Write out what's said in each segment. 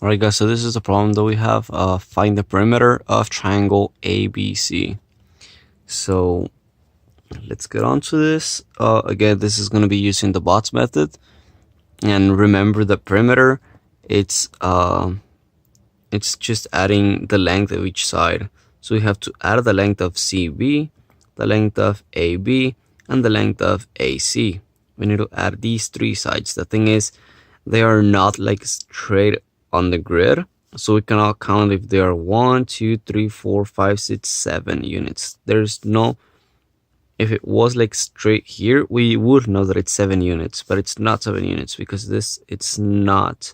Alright guys, so this is the problem that we have. Find the perimeter of triangle ABC. So let's get on to this. Again, this is going to be using the bots method. And remember the perimeter, it's just adding the length of each side. So we have to add the length of CB, the length of AB, and the length of AC. We need to add these three sides. The thing is, they are not like straight on the grid, so we cannot count if they are 1, 2, 3, 4, 5, 6, 7 units. There's no, if it was like straight here, we would know that it's 7 units, but it's not 7 units because it's not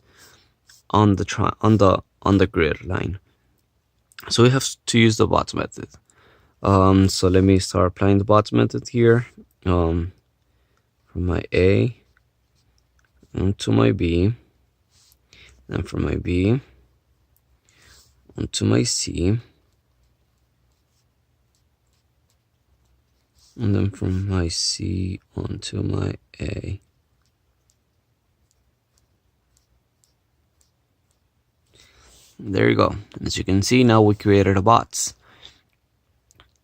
on the grid line. So we have to use the bots method. So let me start applying the bots method here. From my A onto my B, and from my B onto my C, and then from my C onto my A. There you go. As you can see, now we created a bots.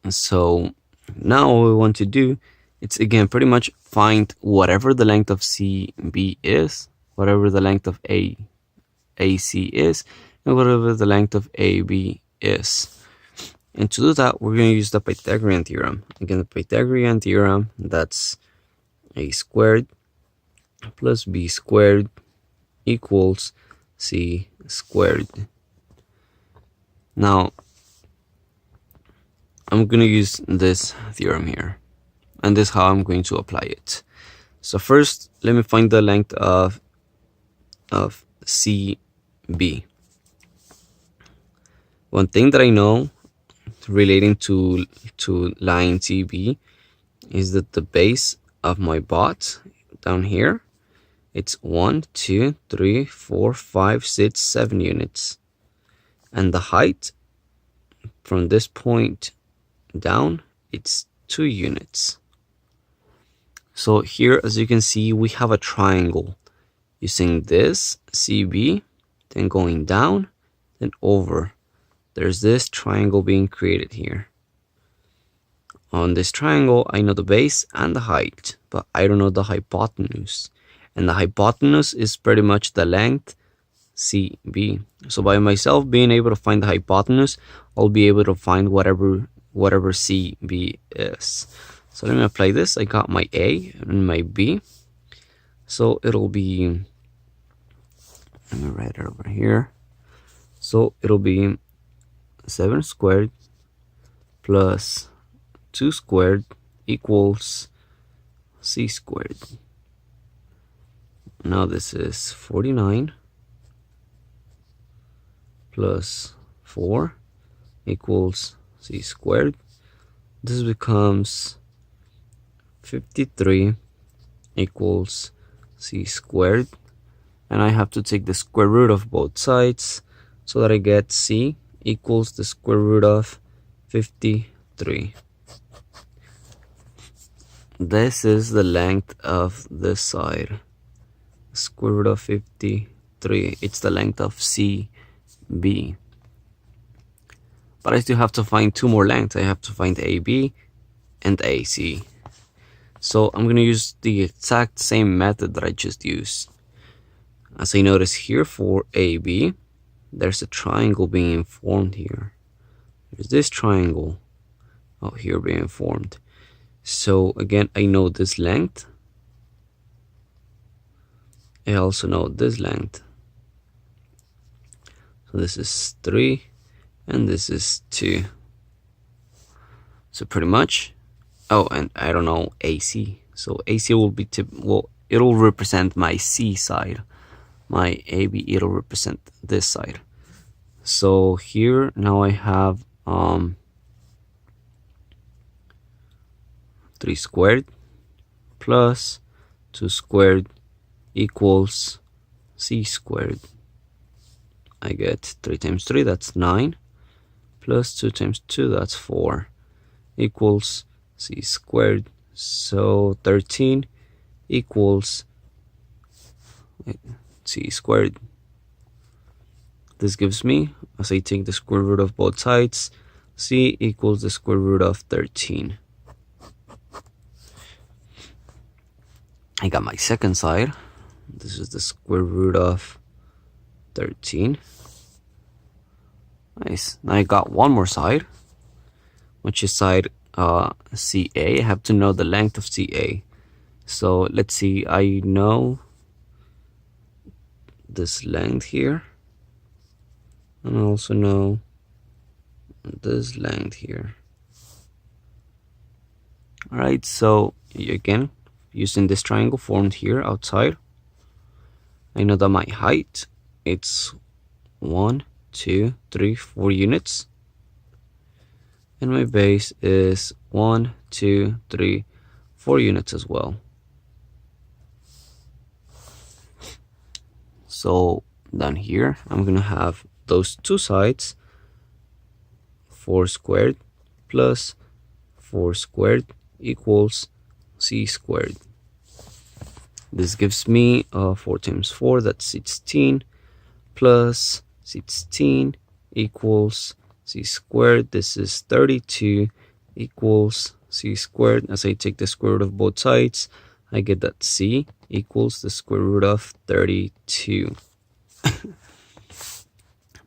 So now what we want to do, it's again pretty much find whatever the length of CB is, whatever the length of AC is, and whatever the length of AB is. And to do that, we're going to use the Pythagorean theorem. Again, the Pythagorean theorem, that's A squared plus B squared equals C squared. Now, I'm going to use this theorem here, and this is how I'm going to apply it. So first, let me find the length of CB. One thing that I know relating to line CB is that the base of my bot down here, it's 1, 2, 3, 4, 5, 6, 7 units. And the height from this point down, it's 2 units. So here, as you can see, we have a triangle using this CB, then going down, then over. There's this triangle being created here. On this triangle, I know the base and the height, but I don't know the hypotenuse. And the hypotenuse is pretty much the length CB. So by myself being able to find the hypotenuse, I'll be able to find whatever CB is. So let me apply this. I got my A and my B. So it'll be, let me write it over here. So it'll be 7 squared plus 2 squared equals C squared. Now this is 49 plus 4 equals C squared. This becomes 53 equals C squared. And I have to take the square root of both sides so that I get C equals the square root of 53. This is the length of this side. Square root of 53. It's the length of CB. But I still have to find 2 more lengths. I have to find AB and AC. So I'm going to use the exact same method that I just used. As I notice here for AB, there's a triangle being formed here. There's this triangle out here being formed. So again, I know this length. I also know this length. So this is 3 and this is 2. So pretty much, oh, and I don't know AC. So AC will be, well, it'll represent my C side. My AB, it'll represent this side. So here, now I have 3 squared plus 2 squared equals C squared. I get 3 times 3, that's 9, plus 2 times 2, that's 4, equals C squared. So 13 equals C squared. This gives me, as I take the square root of both sides, c equals the square root of 13. I got my second side. This is the square root of 13. Nice. Now I got one more side, which is side CA. I have to know the length of CA. So let's see, I know this length here, and I also know this length here. Alright, so again, using this triangle formed here outside, I know that my height, it's 1, 2, 3, 4 units. And my base is 1, 2, 3, 4 units as well. So down here, I'm going to have those two sides, 4 squared plus 4 squared equals c squared. This gives me 4 times 4, that's 16, plus 16 equals c squared. This is 32 equals c squared. As I take the square root of both sides, I get that c equals the square root of 32.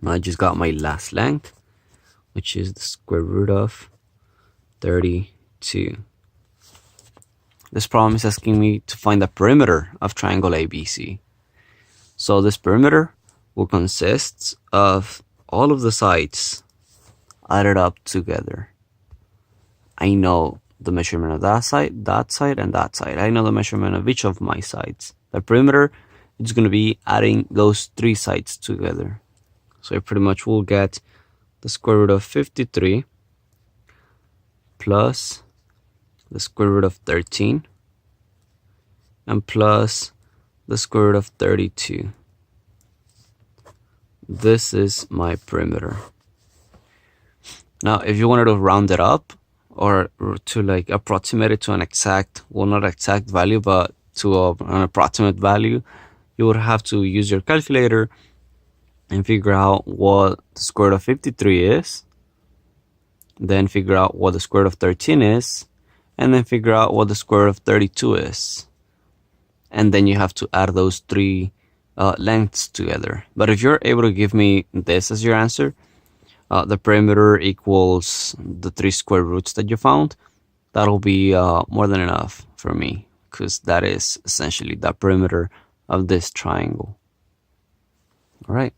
Now I just got my last length, which is the square root of 32. This problem is asking me to find the perimeter of triangle ABC. So this perimeter will consist of all of the sides added up together. I know the measurement of that side, and that side. I know the measurement of each of my sides. The perimeter is going to be adding those 3 sides together. So I pretty much will get the square root of 53 plus the square root of 13 and plus the square root of 32. This is my perimeter. Now, if you wanted to round it up or to like approximate it to an exact, well, not exact value, but to an approximate value, you would have to use your calculator and figure out what the square root of 53 is, then figure out what the square root of 13 is, and then figure out what the square root of 32 is. And then you have to add those 3 lengths together. But if you're able to give me this as your answer, the perimeter equals the 3 square roots that you found, that'll be more than enough for me, because that is essentially the perimeter of this triangle. All right.